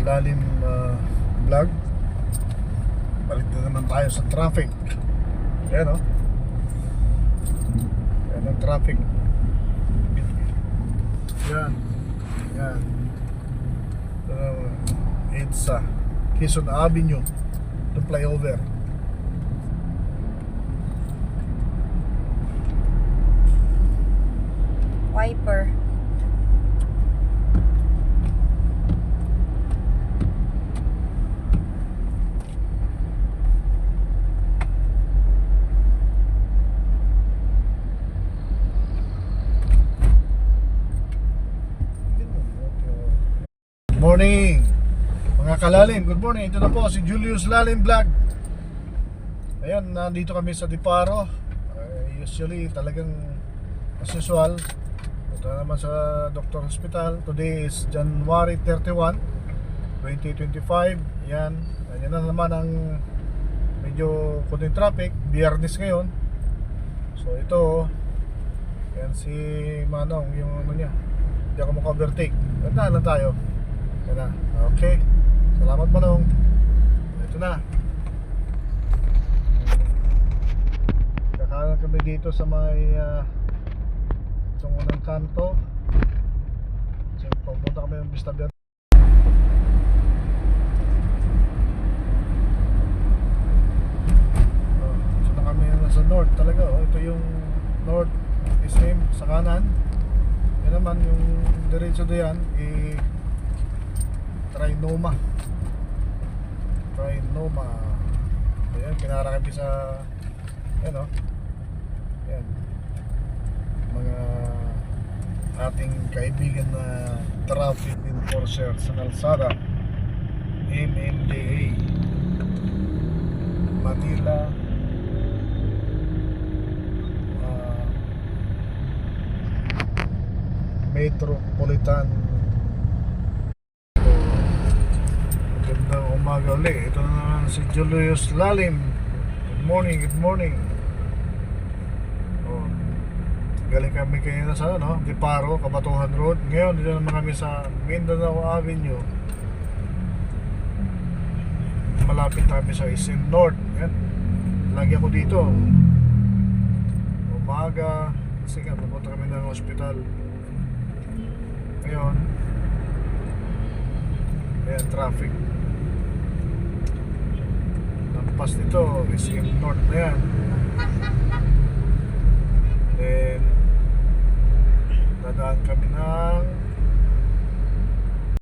Lalim vlog. Balik na naman tayo sa traffic. Ayan o. Ayan ang traffic. Yan. Yan. It's Quezon Avenue, the flyover. Wiper. Morning mga kalalim, good morning. Ito na po si Julius Lalim Vlog. Ayan, nandito kami sa Diparo. Usually talagang as usual, ito naman sa Doctor Hospital. Today is January 31, 2025. Ayan, ayan na naman ang medyo kunting traffic. Biyernes ngayon. So ito, ayan si Manong, yung ano niya, hindi ako maka-overtake. Ganda lang tayo. Yan na. Okay. Salamat Manong. Ito na. Kakalan kami dito sa may itong unang kanto. So, pupunta kami ng Vista Verde. So na kami nasa north talaga. Ito yung north SM sa kanan. Yan naman yung diretso diyan Trinoma. Ayan, kinara kami sa ayan o. Ayan, mga ating kaibigan na traffic enforcer sa kalsada, MMDA Manila Metropolitan. Magandang umaga ulit. Ito na naman si Julius Lalim. Good morning, good morning. Galing kami kayo na sa Diparo, Kabatuhan Road. Ngayon dito naman kami sa Mindanao Avenue. Malapit kami sa SM North. Yan. Lagi ako dito umaga kasi nga pupunta kami ng hospital. Ngayon ayan, traffic. Lampas nito SM North na yan. Then dadaan kami ng